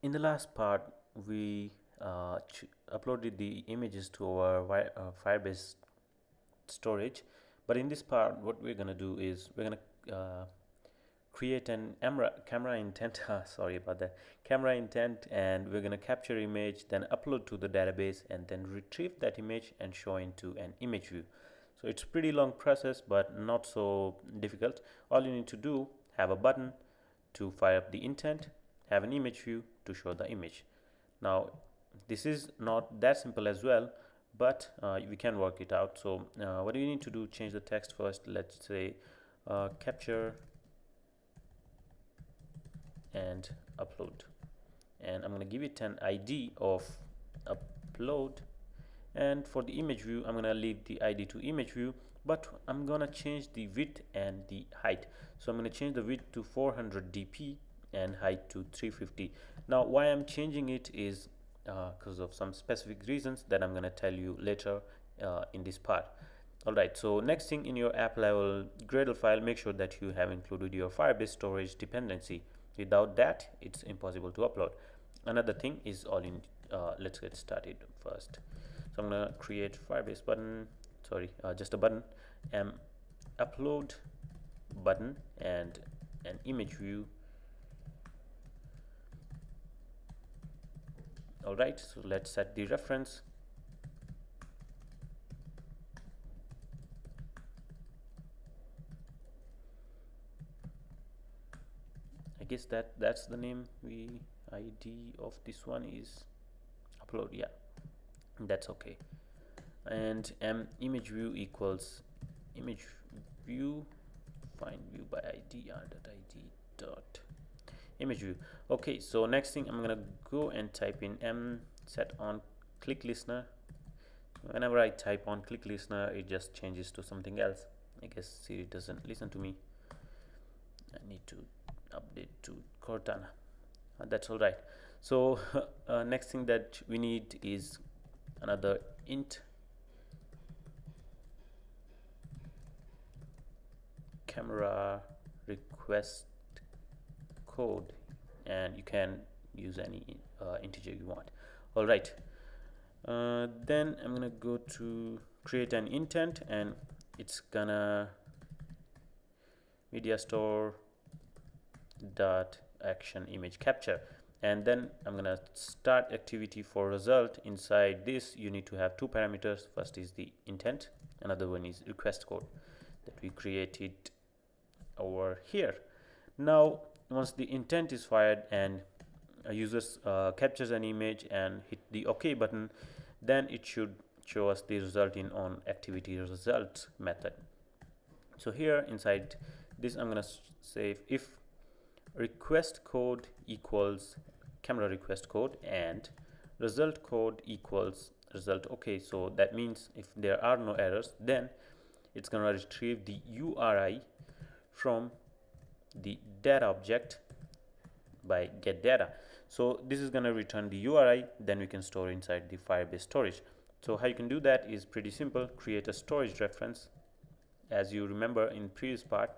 In the last part, we uploaded the images to our Firebase storage. But in this part, what we're gonna do is we're gonna create an camera intent. Sorry about that. Camera intent, and we're gonna capture image, then upload to the database, and then retrieve that image and show into an image view. So it's pretty long process, but not so difficult. All you need to do, have a button to fire up the intent, have an image view to show the image. Now this is not that simple as well, but we can work it out. So what do you need to do? Change the text first. Let's say capture and upload, and I'm going to give it an ID of upload. And for the image view, I'm going to leave the ID to image view, but I'm going to change the width and the height. So I'm going to change the width to 400 dp and height to 350. Now why I'm changing it is because of some specific reasons that I'm going to tell you later in this part. Alright, so next thing, in your app level Gradle file, make sure that you have included your Firebase storage dependency. Without that, it's impossible to upload. Another thing is all in. Let's get started first. So I'm gonna create Firebase button. Sorry, just a button. Upload button and an image view. Alright, so let's set the reference. I guess that's the name. ID of this one is upload. Yeah, that's okay. And image view equals image view find view by id r.id dot image view. Okay, so next thing, I'm gonna go and type in set on click listener. Whenever I type on click listener, it just changes to something else. I guess Siri doesn't listen to me. I need to update to Cortana. That's all right. So next thing that we need is another int camera request code, and you can use any integer you want. All right, then I'm gonna go to create an intent, and it's gonna media store dot action image capture, and then I'm gonna start activity for result. Inside this, you need to have two parameters. First is the intent, another one is request code that we created over here. Now once the intent is fired and a user captures an image and hit the OK button, then it should show us the result in on activity results method. So here inside this, I'm gonna say if request code equals camera request code and result code equals result OK. So that means if there are no errors, then it's gonna retrieve the URI from the data object by get data. So this is going to return the URI, then we can store inside the Firebase storage. So how you can do that is pretty simple. Create a storage reference. As you remember, in previous part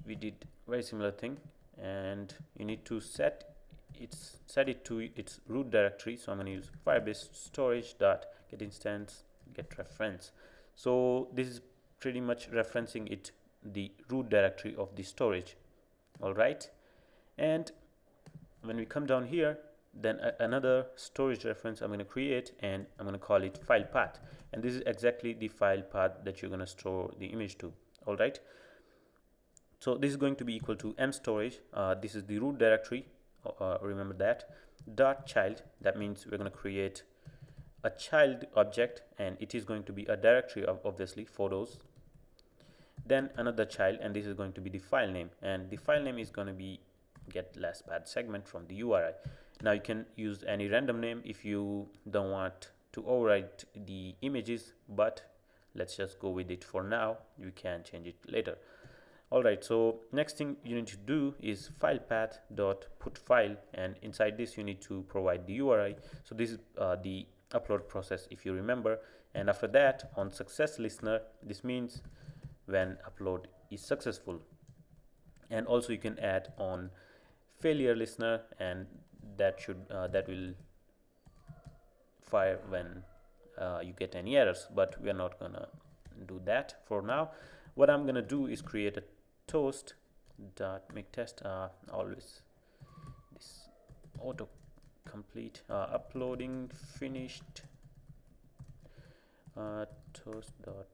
we did very similar thing, and you need to set it to its root directory. So I'm going to use Firebase storage dot get instance get reference. So this is pretty much referencing it the root directory of the storage. All right, and when we come down here, then another storage reference I'm going to create, and I'm going to call it file path, and this is exactly the file path that you're going to store the image to. All right, so this is going to be equal to storage. This is the root directory, remember that, dot child. That means we're going to create a child object, and it is going to be a directory of obviously photos, then another child, and this is going to be the file name, and the file name is going to be get last path segment from the URI. Now you can use any random name if you don't want to overwrite the images, but let's just go with it for now. You can change it later. All right, so next thing you need to do is file path dot put file, and inside this you need to provide the URI. So this is the upload process, if you remember. And after that, on success listener, this means when upload is successful. And also you can add on failure listener, and that will fire when you get any errors, but we are not gonna do that for now. What I'm gonna do is create a toast dot make test, always this auto complete, uploading finished, toast dot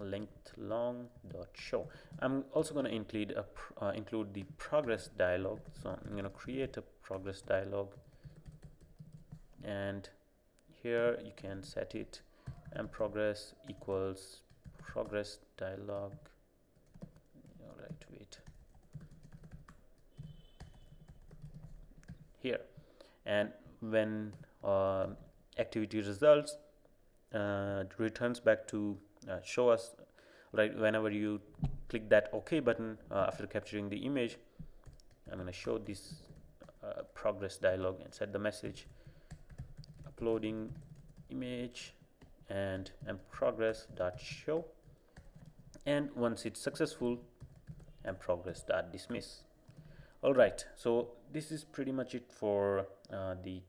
length long dot show. I'm also going to include the progress dialog, so I'm going to create a progress dialog, and here you can set it and progress equals progress dialog. All right, wait, here, and when activity results returns back to show us, right, whenever you click that OK button after capturing the image. I'm going to show this progress dialog and set the message uploading image and progress dot show, and once it's successful, and progress dot dismiss. All right, so this is pretty much it for the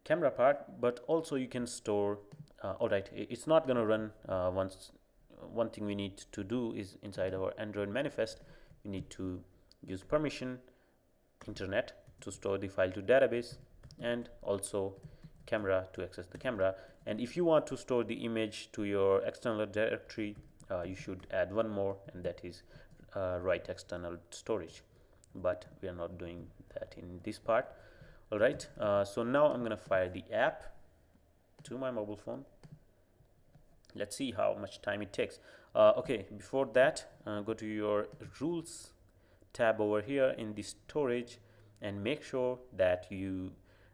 camera part, but also you can store all right, it's not going to run once. One thing we need to do is inside our Android manifest, we need to use permission internet to store the file to database, and also camera to access the camera. And if you want to store the image to your external directory, you should add one more, and that is write external storage, but we are not doing that in this part. All right, so now I'm going to fire the app to my mobile phone. Let's see how much time it takes. Okay, before that, go to your rules tab over here in the storage and make sure that you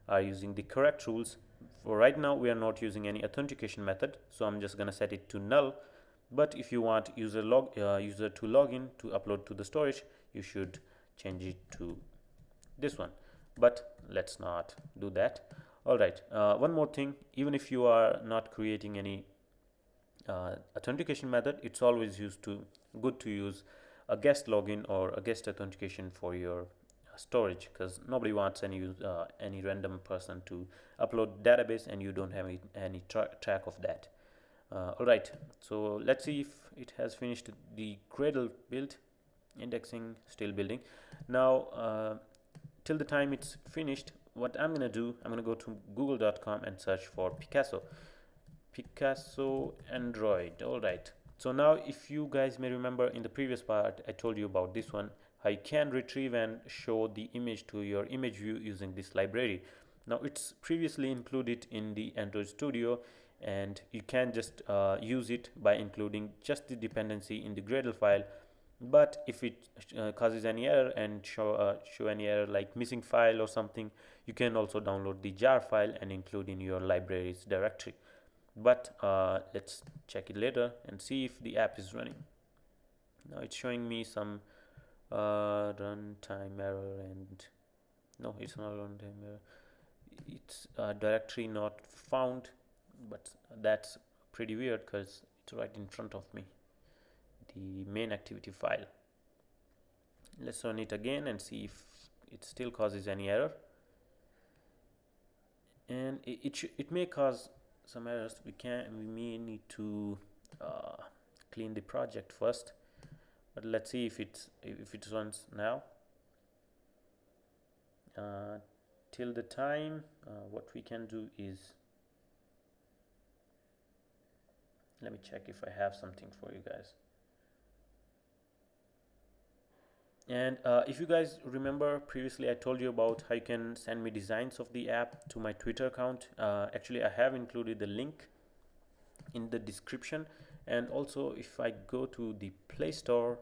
are using the correct rules. For right now, we are not using any authentication method, so I'm just going to set it to null. But if you want user to log in to upload to the storage, you should change it to this one. But let's not do that. All right, one more thing, even if you are not creating any authentication method, it's always good to use a guest login or a guest authentication for your storage, because nobody wants any random person to upload database and you don't have any track of that. All right, so let's see if it has finished the Gradle build. Indexing still building. Now till the time it's finished, what I'm gonna do, I'm gonna go to google.com and search for Picasso Android. All right, so now if you guys may remember, in the previous part I told you about this one, how you can retrieve and show the image to your image view using this library. Now it's previously included in the Android Studio, and you can just use it by including just the dependency in the Gradle file. But if it causes any error and show any error like missing file or something, you can also download the jar file and include in your libraries directory. But let's check it later and see if the app is running. Now it's showing me some runtime error, and no, it's not runtime error, it's directory not found. But that's pretty weird because it's right in front of me, the main activity file. Let's run it again and see if it still causes any error, and it may cause some errors. We may need to clean the project first, but let's see if it runs now. Till the time, what we can do is, let me check if I have something for you guys. And if you guys remember, previously I told you about how you can send me designs of the app to my Twitter account. Actually, I have included the link in the description. And also, if I go to the Play Store,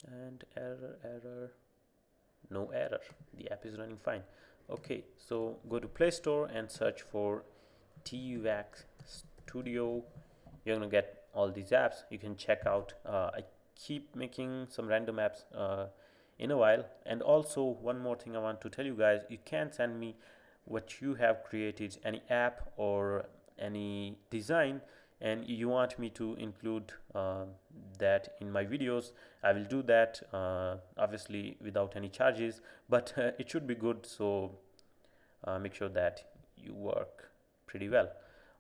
and error, no error, the app is running fine. Okay, so go to Play Store and search for TUX Studio. You're gonna get all these apps you can check out. I keep making some random apps in a while. And also, one more thing I want to tell you guys, you can send me what you have created, any app or any design, and you want me to include that in my videos, I will do that, obviously without any charges, but it should be good, so make sure that you work pretty well.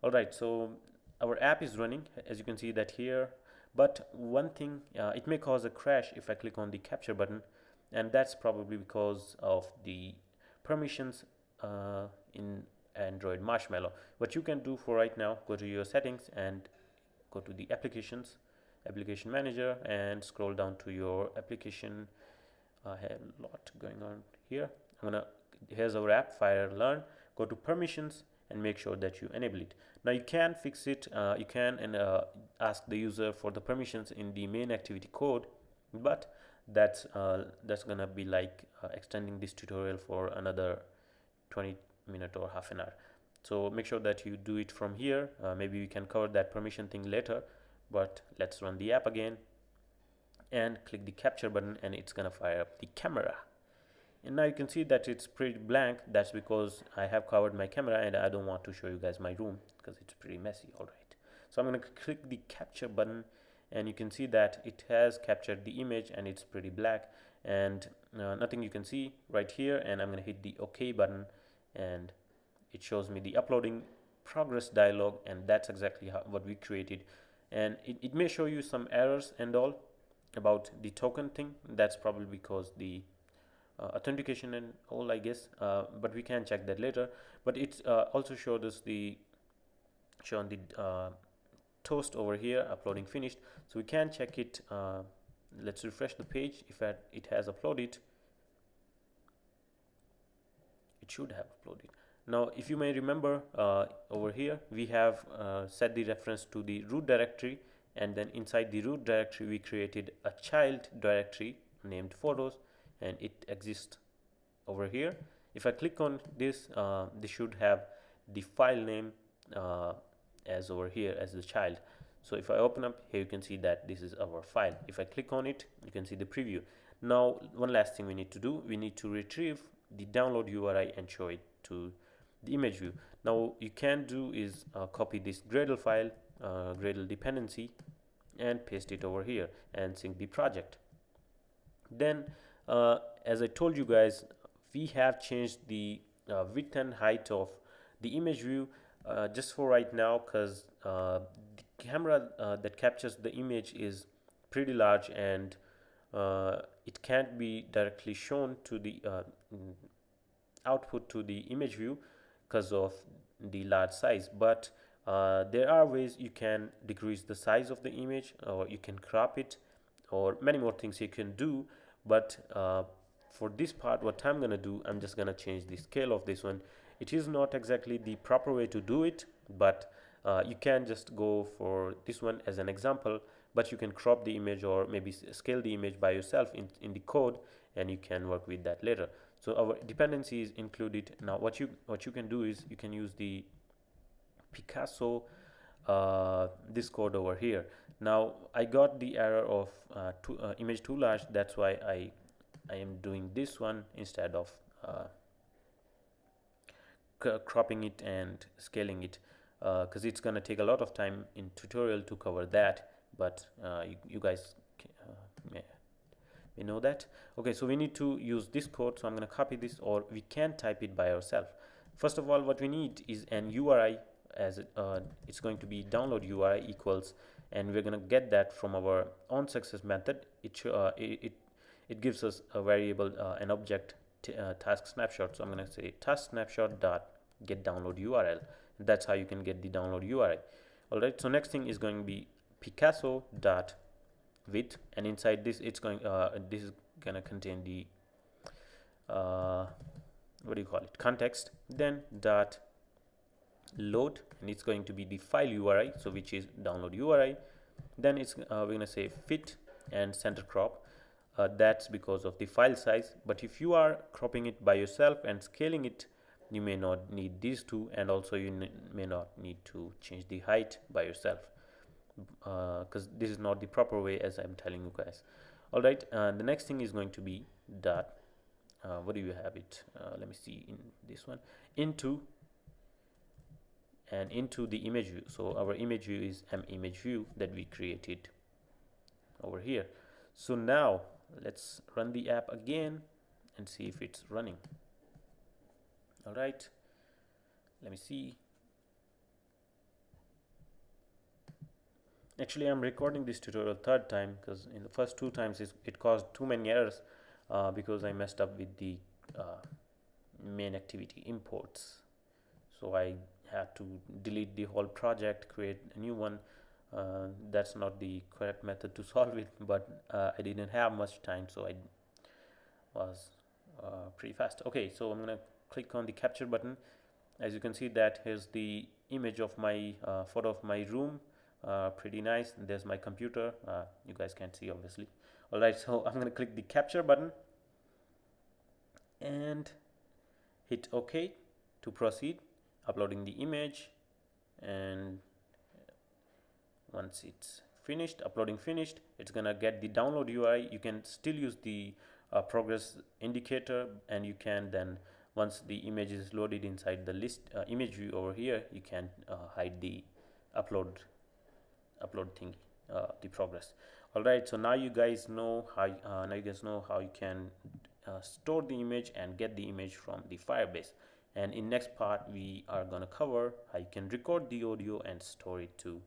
All right, so our app is running, as you can see that here, but one thing, it may cause a crash if I click on the capture button, and that's probably because of the permissions in Android Marshmallow. What you can do for right now, go to your settings and go to the application manager, and scroll down to your application. I have a lot going on here. Here's our app, Fire Learn. Go to permissions and make sure that you enable it. Now you can fix it, you can ask the user for the permissions in the main activity code, but that's gonna be like extending this tutorial for another 20 minutes or half an hour. So make sure that you do it from here. Maybe we can cover that permission thing later, but let's run the app again and click the capture button, and it's gonna fire up the camera. And now you can see that it's pretty blank. That's because I have covered my camera and I don't want to show you guys my room because it's pretty messy. All right, so I'm going to click the capture button, and you can see that it has captured the image and it's pretty black, and nothing you can see right here. And I'm going to hit the OK button, and it shows me the uploading progress dialog, and that's exactly what we created. And it may show you some errors and all about the token thing. That's probably because the authentication and all, I guess, but we can check that later. But it's also showed us shown the toast over here, uploading finished, so we can check it. Let's refresh the page. If it has uploaded, it should have uploaded. Now if you may remember, over here we have set the reference to the root directory, and then inside the root directory we created a child directory named photos, and it exists over here. If I click on this, this should have the file name as over here as the child. So if I open up here, you can see that this is our file. If I click on it, you can see the preview. Now one last thing we need to do, we need to retrieve the download URI and show it to the image view. Now you can do is copy this Gradle file, Gradle dependency, and paste it over here and sync the project. Then as I told you guys, we have changed the width and height of the image view just for right now, because the camera that captures the image is pretty large, and it can't be directly shown to the output to the image view because of the large size. But there are ways you can decrease the size of the image, or you can crop it, or many more things you can do. But for this part, what I'm gonna do, I'm just gonna change the scale of this one. It is not exactly the proper way to do it, but you can just go for this one as an example, but you can crop the image or maybe scale the image by yourself in the code, and you can work with that later. So our dependency is included. Now what you can do is you can use the Picasso this code over here. Now I got the error of image too large. That's why I am doing this one instead of cropping it and scaling it, because it's gonna take a lot of time in tutorial to cover that, but you guys may know that. Okay, so we need to use this code, so I'm gonna copy this, or we can type it by ourselves. First of all, what we need is an URI, as it's going to be download URI equals, and we're gonna get that from our on success method. It gives us a variable, an object, task snapshot. So I'm gonna say task snapshot dot get download URL. And that's how you can get the download URI. All right. So next thing is going to be Picasso dot width, and inside this it's going this is gonna contain the what do you call it, context. Then dot load, and it's going to be the file URI, so which is download URI. Then it's we're gonna say fit and center crop. That's because of the file size, but if you are cropping it by yourself and scaling it, you may not need these two, and also you may not need to change the height by yourself, because this is not the proper way, as I'm telling you guys. All right, the next thing is going to be dot what do you have it, let me see, in this one, into, and into the image view. So our image view is image view that we created over here. So now let's run the app again and see if it's running. All right, let me see. Actually, I'm recording this tutorial third time because in the first two times it caused too many errors because I messed up with the main activity imports. So I had to delete the whole project, create a new one. That's not the correct method to solve it, but I didn't have much time, so I was pretty fast. Okay, so I'm gonna click on the capture button. As you can see, that here's the image of my photo of my room. Pretty nice. There's my computer. You guys can't see, obviously. All right, so I'm gonna click the capture button and hit OK to proceed uploading the image. And once it's finished, uploading finished, it's gonna get the download UI. You can still use the progress indicator, and you can then, once the image is loaded inside the list image view over here, you can hide the upload thingy, the progress. All right, so now you guys know how you can store the image and get the image from the Firebase. And in next part we are going to cover how you can record the audio and store it to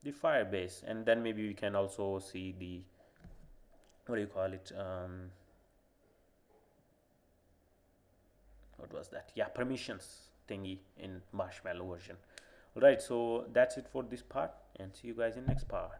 the Firebase. And then maybe we can also see the, what do you call it, what was that, yeah, permissions thingy in Marshmallow version. All right, so that's it for this part, and see you guys in next part.